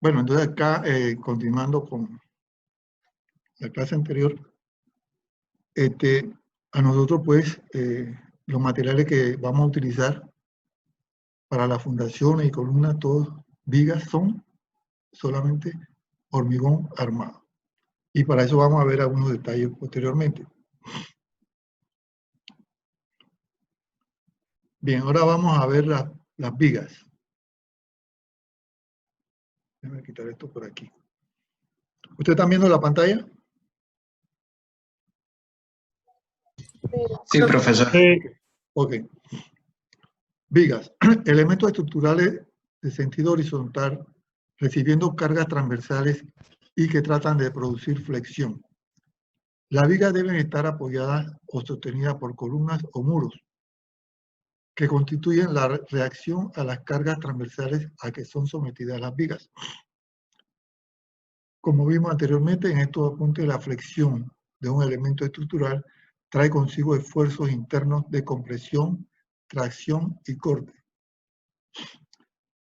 Bueno, entonces acá, continuando con la clase anterior, a nosotros pues los materiales que vamos a utilizar para las fundaciones y columnas, todos vigas, son solamente hormigón armado. Y para eso vamos a ver algunos detalles posteriormente. Bien, ahora vamos a ver las vigas. Déjame quitar esto por aquí. ¿Ustedes están viendo la pantalla? Sí, profesor. Ok. Vigas, elementos estructurales de sentido horizontal recibiendo cargas transversales y que tratan de producir flexión. Las vigas deben estar apoyadas o sostenidas por columnas o muros que constituyen la reacción a las cargas transversales a que son sometidas las vigas. Como vimos anteriormente, en estos apuntes, la flexión de un elemento estructural trae consigo esfuerzos internos de compresión, tracción y corte.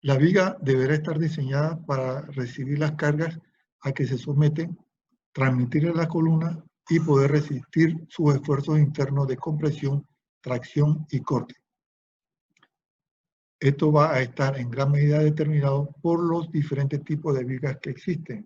La viga deberá estar diseñada para recibir las cargas a que se someten, transmitir a la columna y poder resistir sus esfuerzos internos de compresión, tracción y corte. Esto va a estar en gran medida determinado por los diferentes tipos de vigas que existen.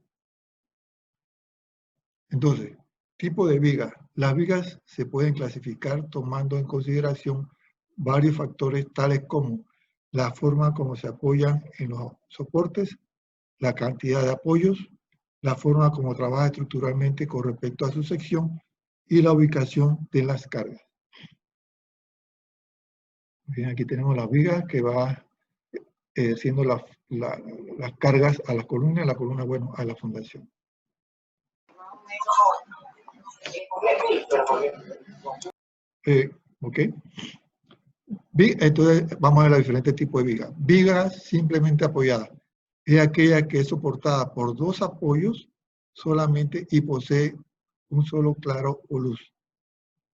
Entonces, tipo de vigas. Las vigas se pueden clasificar tomando en consideración varios factores tales como la forma como se apoyan en los soportes, la cantidad de apoyos, la forma como trabaja estructuralmente con respecto a su sección y la ubicación de las cargas. Bien, aquí tenemos las vigas que va siendo las cargas a la columna, bueno, a la fundación. Ok. Entonces, vamos a ver los diferentes tipos de vigas. Vigas simplemente apoyadas es aquella que es soportada por dos apoyos solamente y posee un solo claro o luz.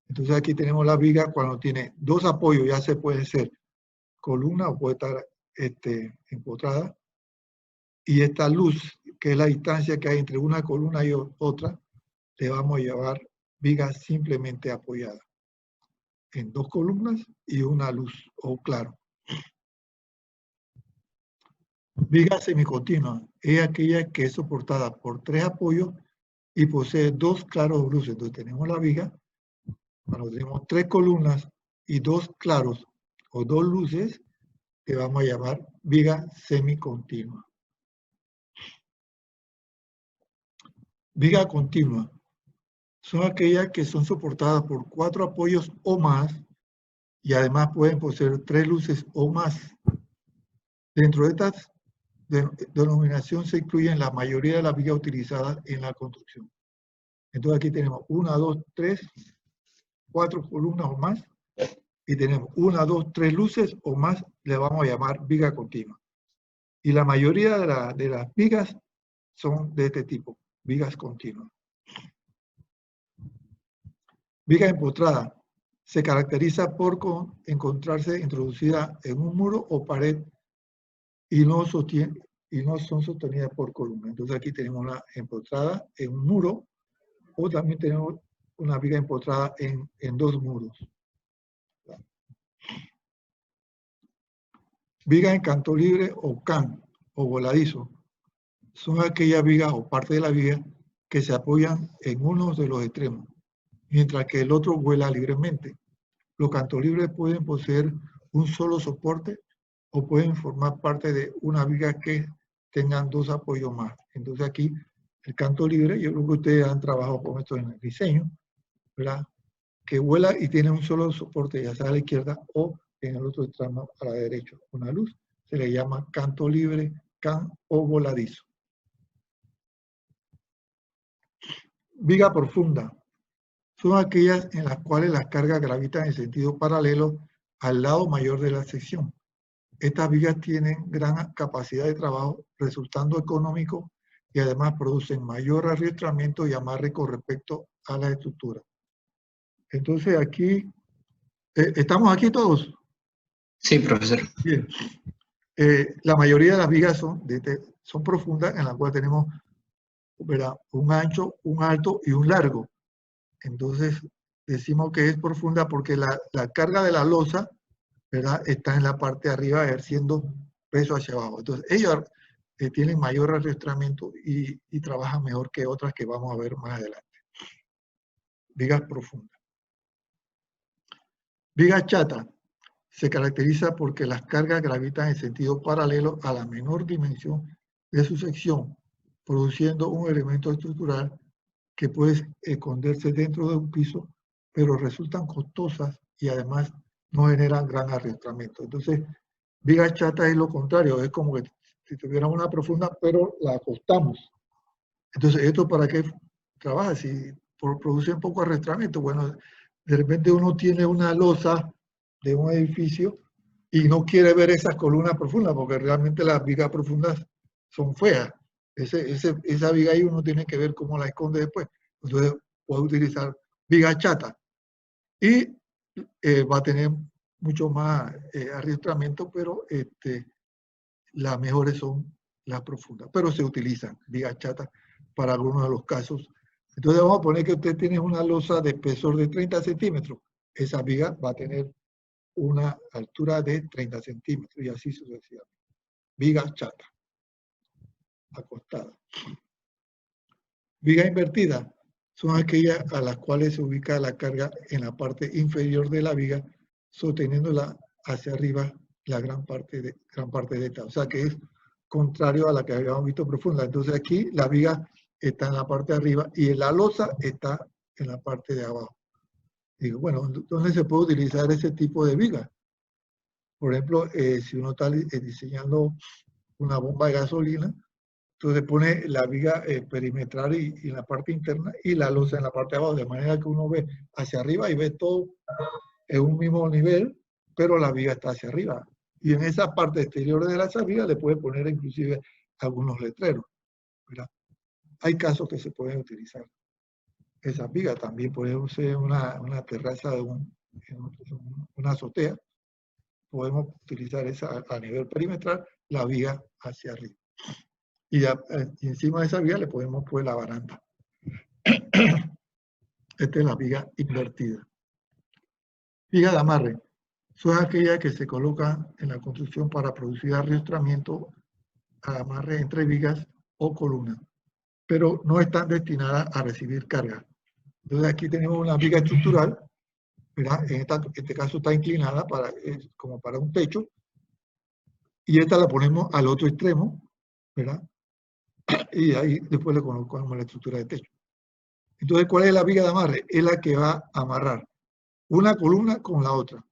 Entonces aquí tenemos la viga cuando tiene dos apoyos, ya se puede ser columna o puede estar empotrada. Y esta luz, que es la distancia que hay entre una columna y otra, le vamos a llamar viga simplemente apoyada en dos columnas y una luz o claro. Viga semicontinua es aquella que es soportada por tres apoyos y posee dos claros luces. Entonces tenemos la viga, cuando tenemos tres columnas y dos claros o dos luces, que vamos a llamar viga semicontinua. Viga continua son aquellas que son soportadas por cuatro apoyos o más y además pueden poseer tres luces o más. Dentro de estas denominación se incluyen la mayoría de las vigas utilizadas en la construcción. Entonces aquí tenemos 1, 2, 3, 4 columnas o más y tenemos 1, 2, 3 luces o más, le vamos a llamar viga continua. Y la mayoría de las vigas son de este tipo, vigas continuas. Viga empotrada se caracteriza por encontrarse introducida en un muro o pared y no son sostenidas por columnas. Entonces aquí tenemos una empotrada en un muro o también tenemos una viga empotrada en dos muros. Viga en canto libre o can o voladizo son aquellas vigas o parte de la viga que se apoyan en uno de los extremos, mientras que el otro vuela libremente. Los cantos libres pueden poseer un solo soporte o pueden formar parte de una viga que tengan dos apoyos más. Entonces aquí el canto libre, yo creo que ustedes han trabajado con esto en el diseño, ¿verdad? Que vuela y tiene un solo soporte, ya sea a la izquierda o en el otro extremo a la derecha. Una luz se le llama canto libre, can o voladizo. Viga profunda son aquellas en las cuales las cargas gravitan en sentido paralelo al lado mayor de la sección. Estas vigas tienen gran capacidad de trabajo, resultando económico y además producen mayor arrastramiento y amarre con respecto a la estructura. Entonces aquí, ¿estamos aquí todos? Sí, profesor. Bien. La mayoría de las vigas son profundas, en las cuales tenemos, ¿verdad?, un ancho, un alto y un largo. Entonces, decimos que es profunda porque la carga de la losa, ¿verdad?, está en la parte de arriba ejerciendo peso hacia abajo. Entonces, ellos tienen mayor arrastramiento y trabajan mejor que otras que vamos a ver más adelante. Vigas profundas. Viga chata se caracteriza porque las cargas gravitan en sentido paralelo a la menor dimensión de su sección, produciendo un elemento estructural que puede esconderse dentro de un piso, pero resultan costosas y además no generan gran arrastramiento. Entonces, viga chata es lo contrario, es como que si tuviera una profunda, pero la acostamos. Entonces, ¿esto para qué trabaja? Si produce un poco arrastramiento, bueno, de repente uno tiene una losa de un edificio y no quiere ver esas columnas profundas, porque realmente las vigas profundas son feas. Esa viga ahí uno tiene que ver cómo la esconde después. Entonces puede utilizar viga chata y va a tener mucho más arrastramiento, pero las mejores son las profundas. Pero se utilizan viga chata para algunos de los casos. Entonces vamos a poner que usted tiene una losa de espesor de 30 centímetros. Esa viga va a tener una altura de 30 centímetros y así sucesivamente. Viga chata, acostada. Viga invertida son aquellas a las cuales se ubica la carga en la parte inferior de la viga, sosteniéndola hacia arriba la gran parte de esta. O sea que es contrario a la que habíamos visto profunda. Entonces aquí la viga está en la parte de arriba y la losa está en la parte de abajo. Digo, bueno, ¿dónde se puede utilizar ese tipo de viga? Por ejemplo, si uno está diseñando una bomba de gasolina, entonces pone la viga perimetral y en la parte interna y la losa en la parte de abajo, de manera que uno ve hacia arriba y ve todo en un mismo nivel, pero la viga está hacia arriba. Y en esa parte exterior de la viga le puede poner inclusive algunos letreros, ¿verdad? Hay casos que se pueden utilizar esas vigas. También puede ser una terraza de una azotea. Podemos utilizar esa a nivel perimetral, la viga hacia arriba. Y encima de esa viga le podemos poner la baranda. Esta es la viga invertida. Viga de amarre. Son aquellas que se colocan en la construcción para producir arrastramiento a amarre entre vigas o columnas, pero no están destinadas a recibir carga. Entonces aquí tenemos una viga estructural, ¿verdad? En este caso está inclinada como para un techo, y esta la ponemos al otro extremo, ¿verdad? Y ahí después le colocamos la estructura de techo. Entonces, ¿cuál es la viga de amarre? Es la que va a amarrar una columna con la otra.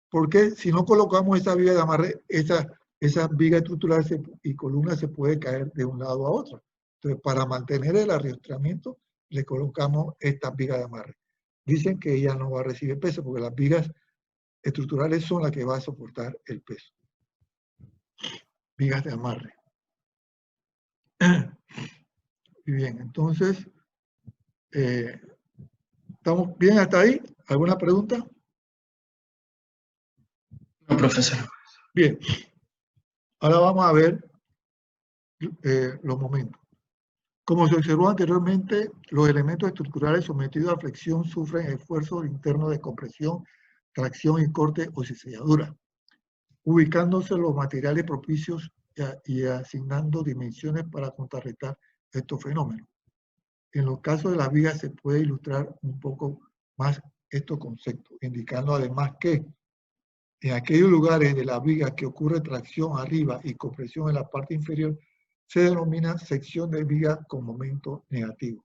Porque si no colocamos esa viga de amarre, esa viga estructural y columna se puede caer de un lado a otro. Entonces, para mantener el arrastramiento, le colocamos esta viga de amarre. Dicen que ella no va a recibir peso porque las vigas estructurales son las que van a soportar el peso. Vigas de amarre. Muy bien, entonces, ¿estamos bien hasta ahí? ¿Alguna pregunta? No, profesor. Bien. Ahora vamos a ver los momentos. Como se observó anteriormente, los elementos estructurales sometidos a flexión sufren esfuerzos internos de compresión, tracción y corte o ciselladura, ubicándose los materiales propicios y asignando dimensiones para contrarrestar estos fenómenos. En los casos de las vigas se puede ilustrar un poco más estos conceptos, indicando además que en aquellos lugares de la viga que ocurre tracción arriba y compresión en la parte inferior, se denomina sección de viga con momento negativo.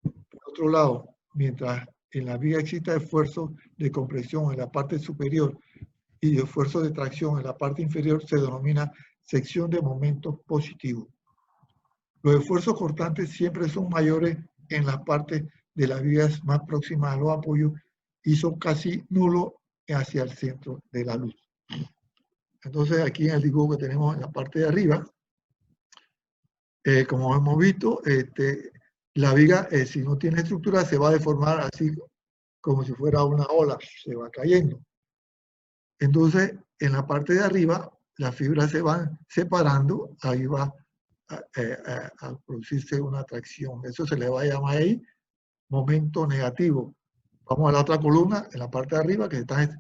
Por otro lado, mientras en la viga exista esfuerzo de compresión en la parte superior y de esfuerzo de tracción en la parte inferior, se denomina sección de momento positivo. Los esfuerzos cortantes siempre son mayores en las partes de las vigas más próximas a los apoyos y son casi nulos hacia el centro de la luz. Entonces aquí en el dibujo que tenemos en la parte de arriba, como hemos visto, la viga si no tiene estructura se va a deformar así como si fuera una ola, se va cayendo. Entonces, en la parte de arriba, las fibras se van separando, ahí va a producirse una atracción. Eso se le va a llamar ahí momento negativo. Vamos a la otra columna, en la parte de arriba, que se está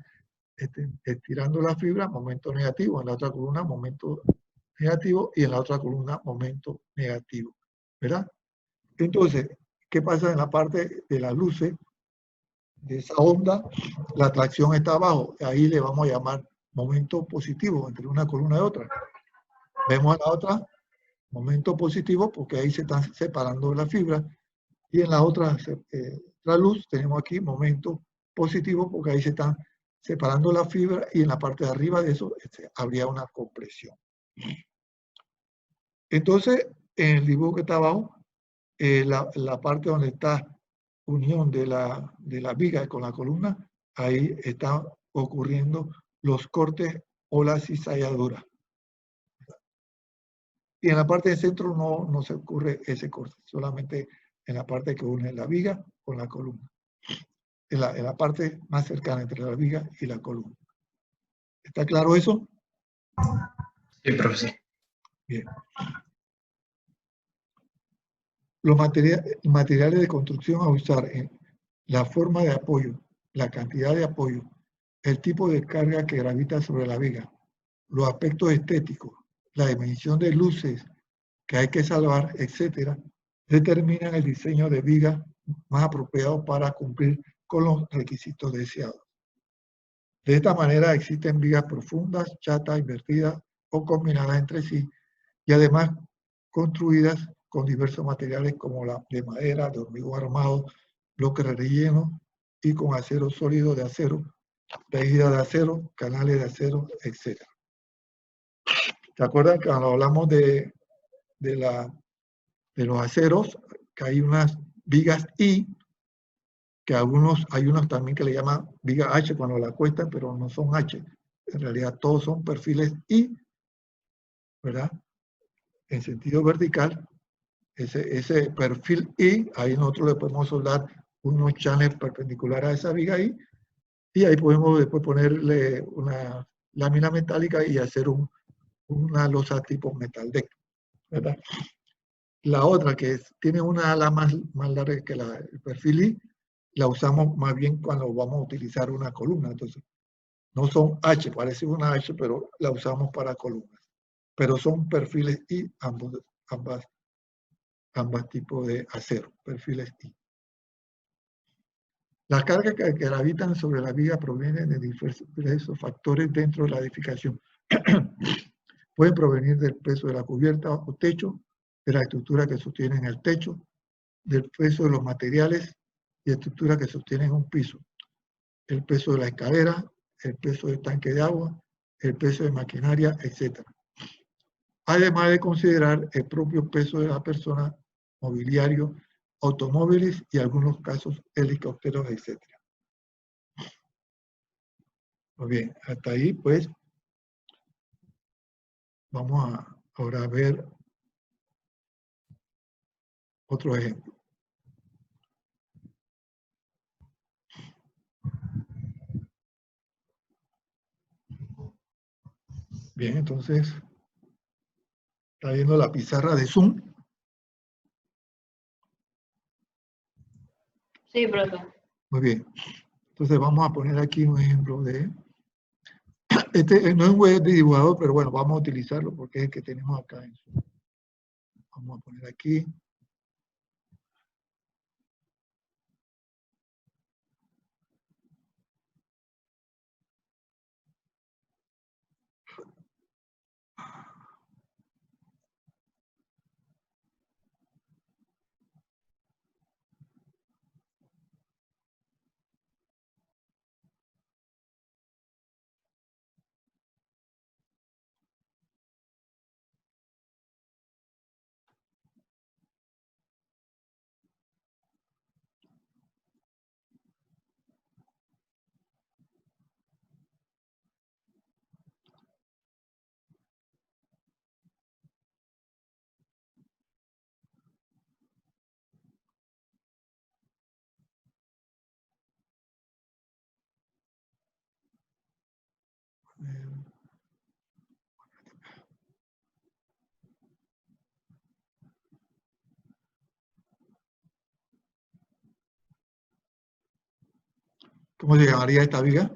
estirando la fibra, momento negativo. En la otra columna, momento negativo. Y en la otra columna, momento negativo. ¿Verdad? Entonces, ¿qué pasa en la parte de las luces? De esa onda, la atracción está abajo. Ahí le vamos a llamar momento positivo entre una columna y otra. Vemos a la otra, momento positivo, porque ahí se están separando las fibras. Y en la otra luz tenemos aquí momento positivo, porque ahí se están separando las fibras y en la parte de arriba de eso habría una compresión. Entonces, en el dibujo que está abajo, la parte donde está unión de la viga con la columna, ahí están ocurriendo los cortes o la cizalladura. Y en la parte del centro no se ocurre ese corte, solamente en la parte que une la viga con la columna. En la parte más cercana entre la viga y la columna. ¿Está claro eso? Sí, profesor. Bien. Los materiales de construcción a usar en la forma de apoyo, la cantidad de apoyo, el tipo de carga que gravita sobre la viga, los aspectos estéticos, la dimensión de luces que hay que salvar, etcétera, determinan el diseño de viga más apropiado para cumplir con los requisitos deseados. De esta manera existen vigas profundas, chatas, invertidas o combinadas entre sí y además construidas con diversos materiales como la de madera, de hormigón armado, bloques rellenos y con acero sólido de acero, tejidas de acero, canales de acero, etc. ¿Se acuerdan que cuando hablamos de los aceros, que hay unas vigas I, que hay unos también que le llaman viga H cuando la cuestan, pero no son H. En realidad todos son perfiles I, ¿verdad? En sentido vertical, ese perfil I, ahí nosotros le podemos soldar unos channels perpendiculares a esa viga I, y ahí podemos después ponerle una lámina metálica y hacer una losa tipo metal deck, ¿verdad? La otra, que tiene una ala más larga que el perfil I, la usamos más bien cuando vamos a utilizar una columna. Entonces, no son H, parece una H, pero la usamos para columnas. Pero son perfiles I, ambas tipos de acero, perfiles I. Las cargas que gravitan sobre la viga provienen de diversos factores dentro de la edificación. Pueden provenir del peso de la cubierta o techo, de la estructura que sostiene el techo, del peso de los materiales y estructuras que sostienen un piso, el peso de la escalera, el peso del tanque de agua, el peso de maquinaria, etc. Además de considerar el propio peso de la persona, mobiliario, automóviles y en algunos casos helicópteros, etc. Muy bien, hasta ahí pues vamos ahora a ver otro ejemplo. Bien, entonces, está viendo la pizarra de Zoom. Sí, profe. Muy bien. Entonces vamos a poner aquí un ejemplo de... Este no es un web de dibujador, pero bueno, vamos a utilizarlo porque es el que tenemos acá en Zoom. Vamos a poner aquí. ¿Cómo se llamaría esta viga?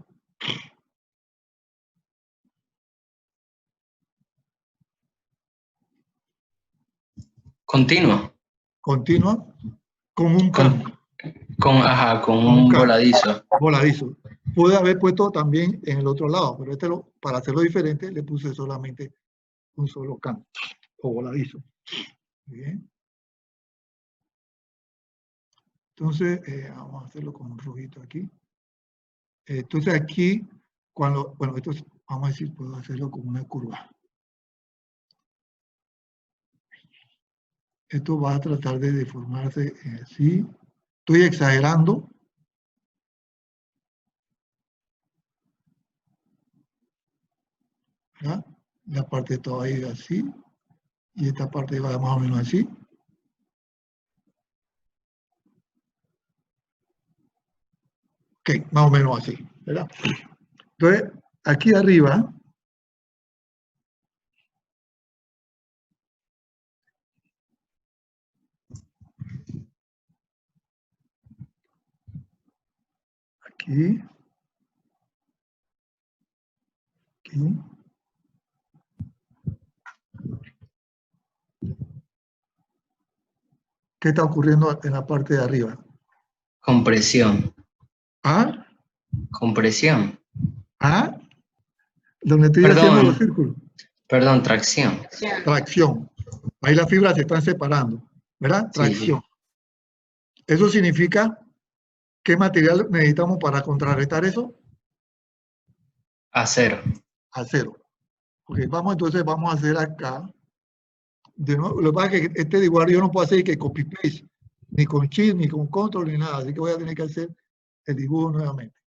Continua. Continua con un can. Con Con un un can. voladizo. Voladizo. Pude haber puesto también en el otro lado, pero para hacerlo diferente le puse solamente un solo can o voladizo. Bien. Entonces, vamos a hacerlo con un rojito aquí. Entonces aquí, bueno, esto vamos a decir, puedo hacerlo con una curva. Esto va a tratar de deformarse así. Estoy exagerando. ¿Verdad? La parte toda va a ir así. Y esta parte va más o menos así. Ok, más o menos así, ¿verdad? Entonces, aquí arriba, aquí, aquí. ¿Qué está ocurriendo en la parte de arriba? Compresión. ¿Ah? Compresión. ¿Ah? Donde estoy haciendo los círculos. Perdón, tracción. Tracción. Ahí las fibras se están separando, ¿verdad? Tracción. Sí. Eso significa, ¿qué material necesitamos para contrarrestar eso? Acero. Acero. Ok, entonces vamos a hacer acá. De nuevo, lo que pasa es que este igual yo no puedo hacer que copy-paste, ni con shift, ni con control, ni nada. Así que voy a tener que hacer el dibujo nuevamente.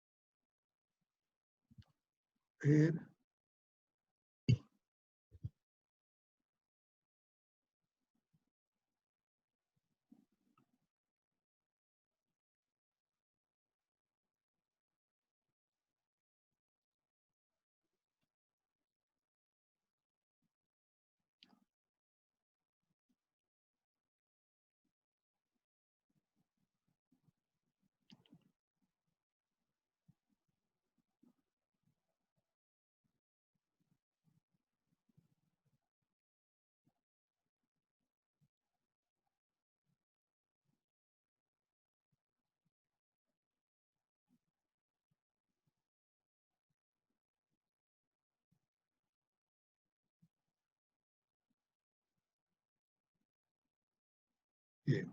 Bien.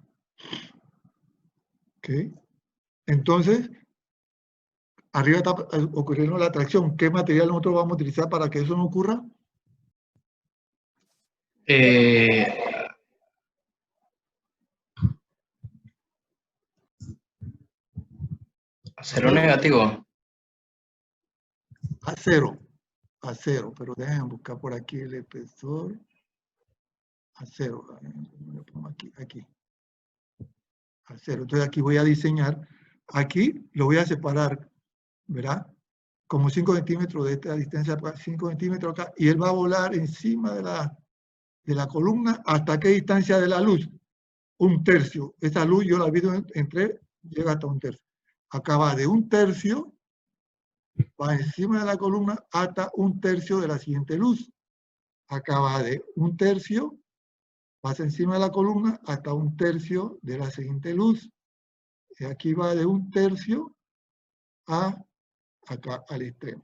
Ok. Entonces, arriba está ocurriendo la tracción. ¿Qué material nosotros vamos a utilizar para que eso no ocurra? Acero negativo. Acero. Acero. Pero déjenme buscar por aquí el espesor. Acero. Lo pongo aquí. Acero. Entonces aquí voy a diseñar. Aquí lo voy a separar, ¿verdad? Como 5 centímetros de esta distancia, 5 centímetros acá, y él va a volar encima de la columna. ¿Hasta qué distancia de la luz? 1/3. Esa luz yo la divido entre, llega hasta 1/3. Acá va de 1/3, va encima de la columna hasta 1/3 de la siguiente luz. Acá va de 1/3, pasa encima de la columna hasta 1/3 de la siguiente luz. Y aquí va de 1/3 a acá al extremo.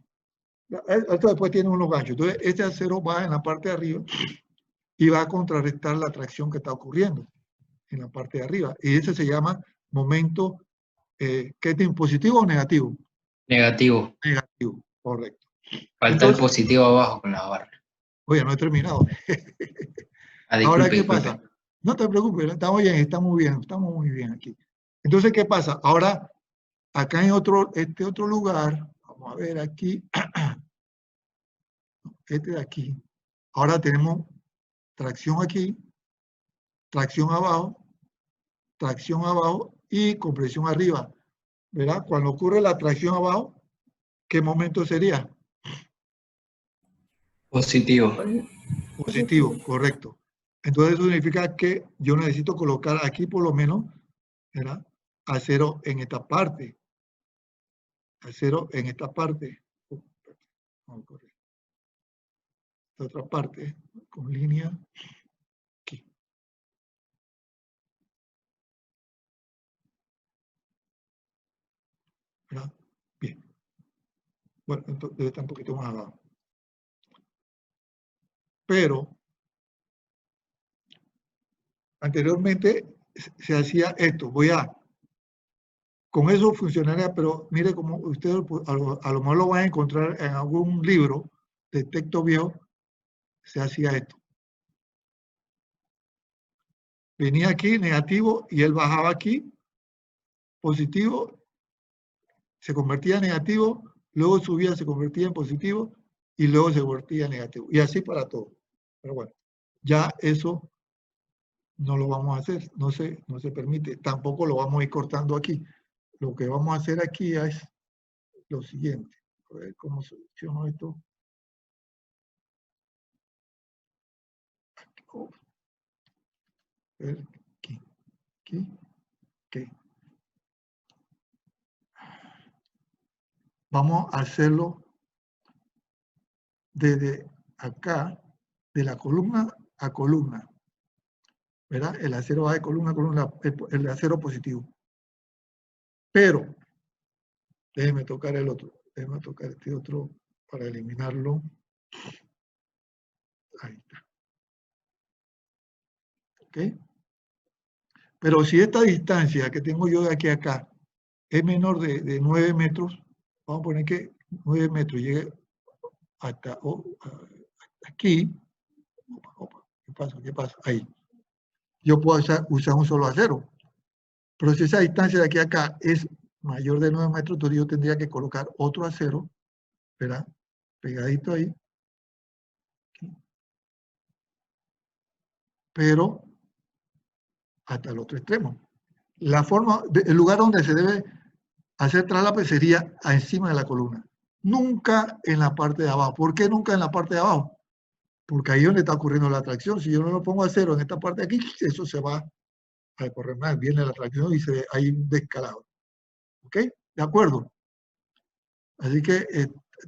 Esto después tiene unos ganchos. Entonces, este acero va en la parte de arriba y va a contrarrestar la tracción que está ocurriendo en la parte de arriba. Y ese se llama momento, ¿qué tiene? ¿Positivo o negativo? Negativo. Negativo, correcto. Falta el positivo abajo con la barra. Oye, no he terminado. Ahora, Disculpe, ¿qué disculpe. pasa? No te preocupes, estamos muy bien aquí. Entonces, ¿qué pasa? Ahora, acá en este otro lugar, vamos a ver aquí, este de aquí, ahora tenemos tracción aquí, tracción abajo y compresión arriba, ¿verdad? Cuando ocurre la tracción abajo, ¿qué momento sería? Positivo. Positivo, correcto. Entonces eso significa que yo necesito colocar aquí por lo menos, ¿verdad?, acero en esta parte. Acero en esta parte. Vamos a correr. Esta otra parte, con línea aquí. ¿Verdad? Bien. Bueno, entonces debe estar un poquito más abajo. Pero anteriormente se hacía esto. Con eso funcionaría, pero mire cómo ustedes a lo mejor lo van a encontrar en algún libro de texto viejo, se hacía esto. Venía aquí negativo y él bajaba aquí, positivo, se convertía en negativo, luego subía, se convertía en positivo y luego se convertía en negativo. Y así para todo. Pero bueno, ya eso no lo vamos a hacer, no se permite. Tampoco lo vamos a ir cortando aquí. Lo que vamos a hacer aquí es lo siguiente. A ver cómo soluciono esto. Aquí. Vamos a hacerlo desde acá, de la columna a columna. ¿Verdad? El acero va de columna a columna, el acero positivo. Pero, déjeme tocar el otro. Déjeme tocar este otro para eliminarlo. Ahí está. ¿Ok? Pero si esta distancia que tengo yo de aquí a acá es menor de 9 metros, vamos a poner que 9 metros llegue hasta aquí. ¿Qué pasa? Ahí. Yo puedo usar un solo acero. Pero si esa distancia de aquí a acá es mayor de 9 metros, entonces yo tendría que colocar otro acero, ¿verdad? Pegadito ahí. Pero hasta el otro extremo. El lugar donde se debe hacer traslape sería encima de la columna. Nunca en la parte de abajo. ¿Por qué nunca en la parte de abajo? Porque ahí es donde está ocurriendo la atracción. Si yo no lo pongo a cero en esta parte de aquí, eso se va a correr más. Viene la atracción y hay un descalabro. ¿Ok? ¿De acuerdo? Así que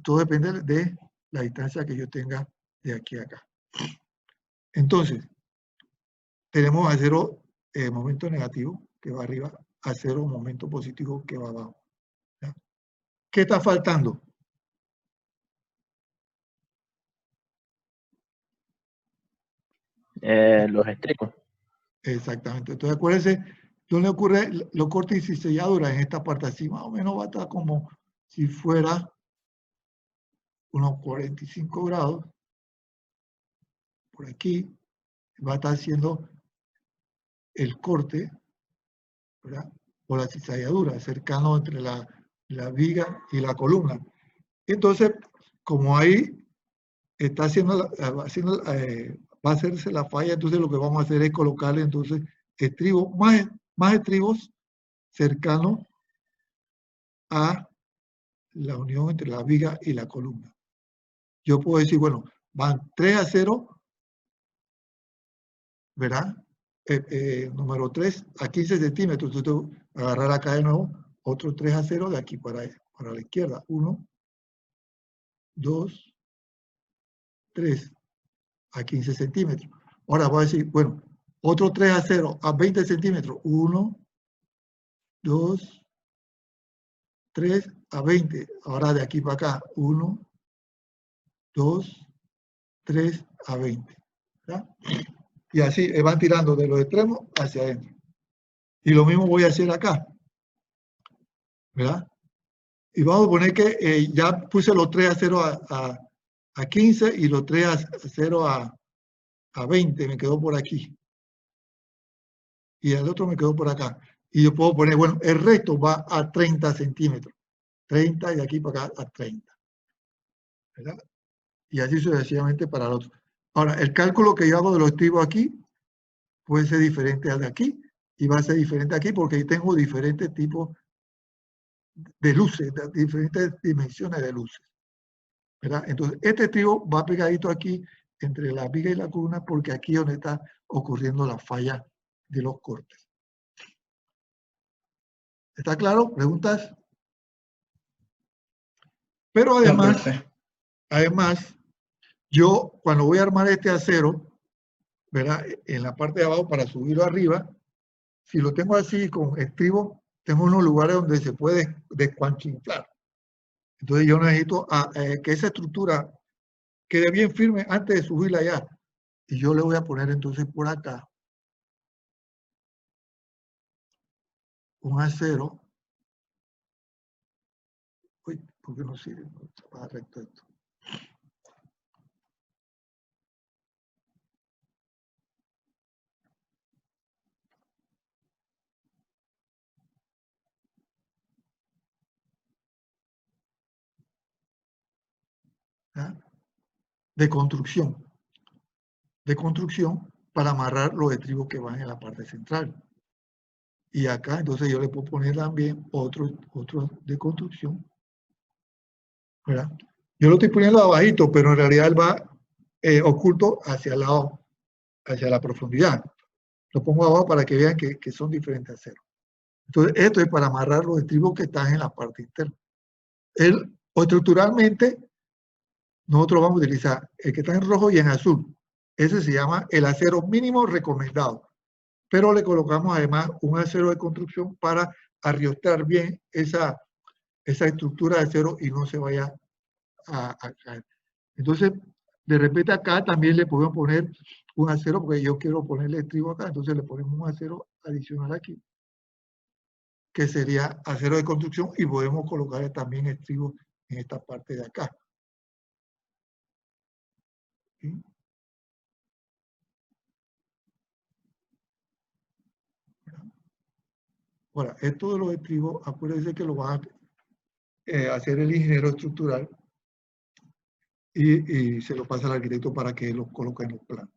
todo depende de la distancia que yo tenga de aquí a acá. Entonces, tenemos a cero momento negativo que va arriba, a cero momento positivo que va abajo. ¿Ya? ¿Qué está faltando? Los estricos. Exactamente. Entonces, acuérdense, ¿dónde ocurre los cortes y selladuras? En esta parte así, más o menos va a estar como si fuera unos 45 grados. Por aquí va a estar haciendo el corte, ¿verdad?, o la cizalladura, cercano entre la viga y la columna. Entonces, como ahí está va a hacerse la falla, entonces lo que vamos a hacer es colocarle entonces estribos, más estribos cercanos a la unión entre la viga y la columna. Yo puedo decir, bueno, van 3 a 0, ¿verdad? Número 3 a 15 centímetros. Entonces, agarrar acá de nuevo otro 3 a 0 de aquí para la izquierda. 1, 2, 3 a 15 centímetros. Ahora voy a decir, bueno, otro 3 a 0 a 20 centímetros. 1, 2, 3 a 20. Ahora de aquí para acá. 1, 2, 3 a 20. ¿Verdad? Y así van tirando de los extremos hacia adentro. Y lo mismo voy a hacer acá. ¿Verdad? Y vamos a poner que ya puse los 3 a 0 a 15 y los 3 a 0 a 20. Me quedó por aquí. Y el otro me quedó por acá. Y yo puedo poner, bueno, el resto va a 30 centímetros. 30 y de aquí para acá a 30. ¿Verdad? Y así sucesivamente para el otro. Ahora, el cálculo que yo hago de los estribos aquí puede ser diferente al de aquí y va a ser diferente aquí porque ahí tengo diferentes tipos de luces, de diferentes dimensiones de luces. ¿verdad? Entonces, este estribo va pegadito aquí entre la viga y la columna porque aquí es donde está ocurriendo la falla de los cortes. ¿Está claro? ¿Preguntas? Pero además, yo cuando voy a armar este acero, ¿verdad? En la parte de abajo para subirlo arriba, si lo tengo así con estribo, tengo unos lugares donde se puede descuanchinflar. Entonces yo necesito que esa estructura quede bien firme antes de subirla allá. Y yo le voy a poner entonces por acá un acero. Uy, ¿por qué no sirve? No va recto esto. ¿Ah? De construcción para amarrar los estribos que van en la parte central. Y acá entonces yo le puedo poner también otro de construcción, ¿verdad? Yo lo estoy poniendo abajito, pero en realidad él va oculto hacia el lado, hacia la profundidad. Lo pongo abajo para que vean que son diferentes aceros. Entonces esto es para amarrar los estribos que están en la parte interna. O estructuralmente, nosotros vamos a utilizar el que está en rojo y en azul. Ese se llama el acero mínimo recomendado. Pero le colocamos además un acero de construcción para arriostar bien esa estructura de acero y no se vaya a caer. Entonces, de repente acá también le podemos poner un acero, porque yo quiero ponerle estribo acá, entonces le ponemos un acero adicional aquí, que sería acero de construcción, y podemos colocar también estribo en esta parte de acá. ¿Sí? Ahora, esto de los estribos, acuérdense que lo va a hacer el ingeniero estructural y se lo pasa al arquitecto para que lo coloque en el plano.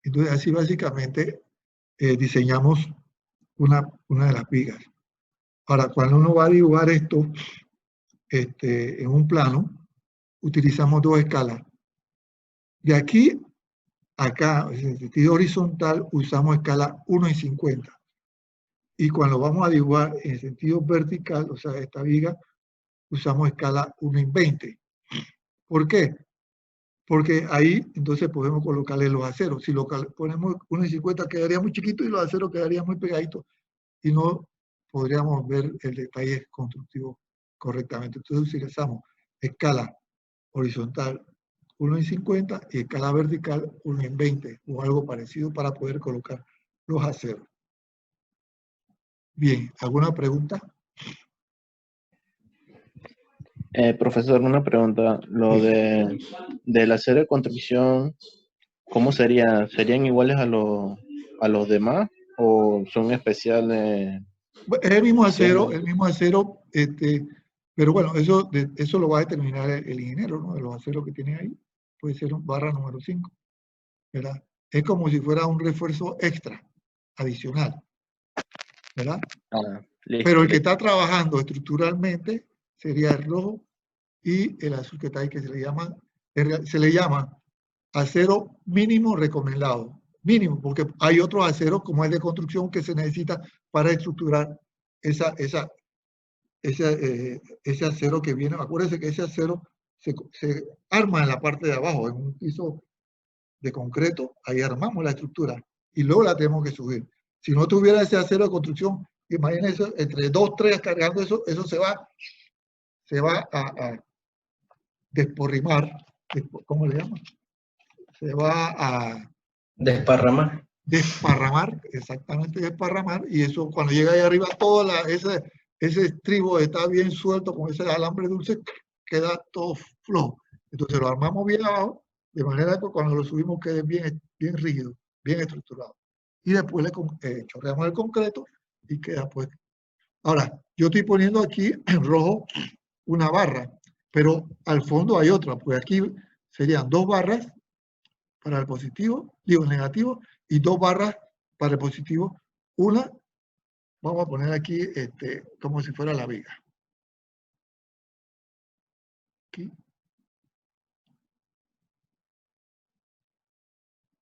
Entonces, así básicamente diseñamos una de las vigas. Ahora, cuando uno va a dibujar esto en un plano, utilizamos dos escalas. De aquí a acá, en el sentido horizontal, usamos escala 1:50. Y cuando vamos a dibujar en sentido vertical, o sea, esta viga, usamos escala 1:20. ¿Por qué? Porque ahí entonces podemos colocarle los aceros. Si lo ponemos 1:50 quedaría muy chiquito y los aceros quedarían muy pegaditos y no podríamos ver el detalle constructivo correctamente. Entonces utilizamos escala horizontal 1:50 y escala vertical 1:20 o algo parecido para poder colocar los aceros. Bien, ¿alguna pregunta? Profesor, una pregunta. Lo del acero de construcción, ¿cómo sería? ¿Serían iguales a los demás o son especiales? Es el mismo acero, pero bueno, eso lo va a determinar el ingeniero, ¿no? De los aceros que tiene ahí, puede ser un barra número 5, ¿verdad? Es como si fuera un refuerzo extra, adicional, ¿verdad? Listo, Pero el que listo. está trabajando estructuralmente sería el rojo y el azul que está ahí, que se le llama acero mínimo recomendado. Mínimo, porque hay otros aceros como el de construcción que se necesita para estructurar ese acero que viene. Acuérdense que ese acero se arma en la parte de abajo, en un piso de concreto, ahí armamos la estructura y luego la tenemos que subir. Si no tuviera ese acero de construcción, imagínense, entre 2, 3 cargando eso se va a desporrimar. ¿Cómo le llaman? Se va a Desparramar. desparramar, exactamente desparramar, y eso cuando llega ahí arriba, todo ese estribo está bien suelto con ese alambre dulce, queda todo flojo. Entonces lo armamos bien abajo, de manera que cuando lo subimos quede bien rígido, bien estructurado. Y después le chorreamos el concreto y queda pues. Ahora, yo estoy poniendo aquí en rojo una barra, pero al fondo hay otra, pues aquí serían 2 barras para el positivo, digo negativo, y 2 barras para el positivo. Una, vamos a poner aquí como si fuera la viga. Aquí.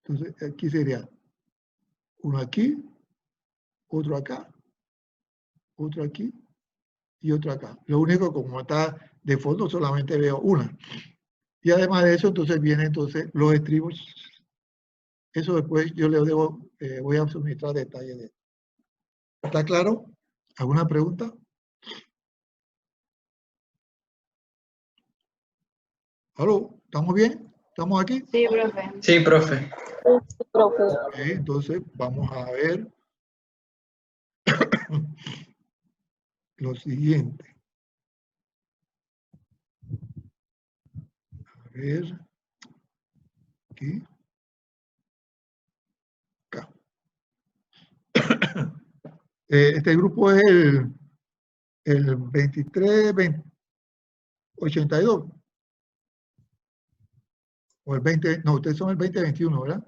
Entonces, aquí sería uno aquí, otro acá, otro aquí y otro acá. Lo único, como está de fondo, solamente veo una. Y además de eso, entonces vienen entonces los estribos. Eso después yo le debo, voy a suministrar detalles de esto. ¿Está claro? ¿Alguna pregunta? ¿Aló? ¿Estamos bien? ¿Estamos aquí? Sí, profe. Sí, profe. Profe. Ok, entonces vamos a ver lo siguiente. A ver. Aquí. Acá. Este grupo es el 23, 82. O el 20, no, ustedes son el 2021, ¿verdad?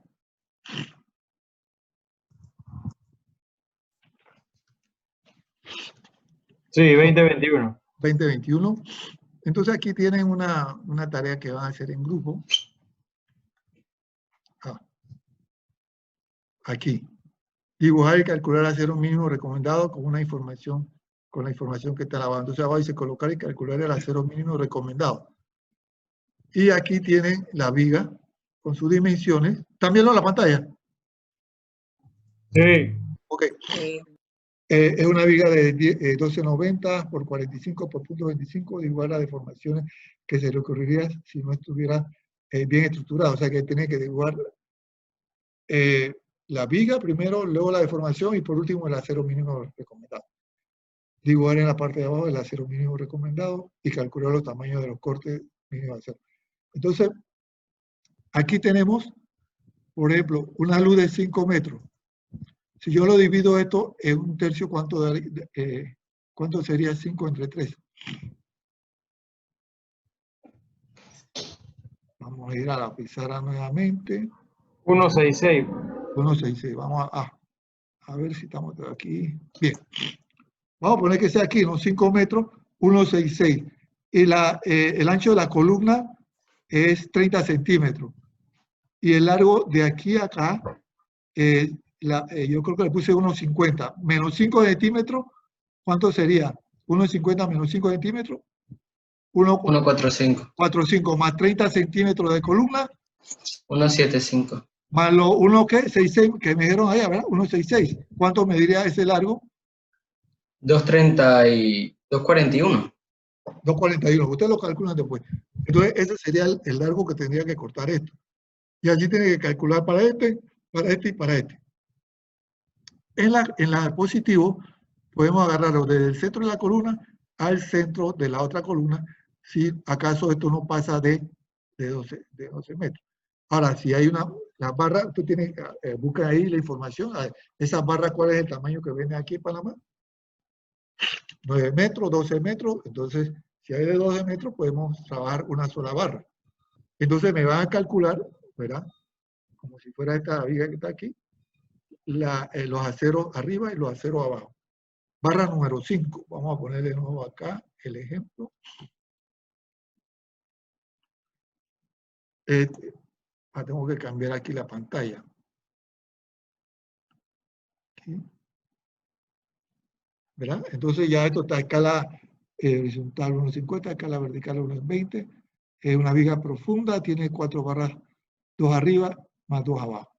Sí, 2021. 2021. Entonces aquí tienen una tarea que van a hacer en grupo. Aquí. Dibujar y calcular acero mínimo recomendado con la información que está abajo. Entonces abajo dice colocar y calcular el acero mínimo recomendado. Y aquí tienen la viga con sus dimensiones. ¿Están viendo la pantalla? Sí. Ok. Es una viga de 1290 por 45 por punto 25, igual a deformaciones que se le ocurriría si no estuviera bien estructurado. O sea que tiene que dibujar la viga primero, luego la deformación y por último el acero mínimo recomendado. Dibujar en la parte de abajo el acero mínimo recomendado y calcular los tamaños de los cortes mínimos de acero. Entonces, aquí tenemos, por ejemplo, una luz de 5 metros. Si yo lo divido esto en un tercio, ¿cuánto sería 5 entre 3? Vamos a ir a la pizarra nuevamente. 166. 166. Vamos a ver si estamos aquí. Bien. Vamos a poner que sea aquí, ¿no? 5 metros, 166. Y el ancho de la columna es 30 centímetros. Y el largo de aquí a acá, yo creo que le puse 1,50. Menos 5 centímetros, ¿cuánto sería? 1,50 menos 5 centímetros. 145. 1,45 más 30 centímetros de columna. 175. Más lo 1,66 que me dijeron allá, ¿verdad? 1,66. ¿Cuánto mediría ese largo? 230 y 241. 2,41. Ustedes lo calculan después. Entonces, ese sería el largo que tendría que cortar esto. Y allí tiene que calcular para este y para este. En la diapositiva podemos agarrarlo desde el centro de la columna al centro de la otra columna, si acaso esto no pasa de 12 metros. Ahora, si hay la barra, usted tiene, busca ahí la información, esa barra, ¿cuál es el tamaño que viene aquí en Panamá? 9 metros, 12 metros, entonces, si hay de 12 metros, podemos trabajar una sola barra. Entonces me van a calcular, ¿verdad? Como si fuera esta viga que está aquí, los aceros arriba y los aceros abajo. Barra número 5. Vamos a poner de nuevo acá el ejemplo. Tengo que cambiar aquí la pantalla. Aquí. ¿Verdad? Entonces ya esto está a escala horizontal 1,50, a escala vertical 1,20. Es una viga profunda, tiene 4 barras, 2 arriba más 2 abajo.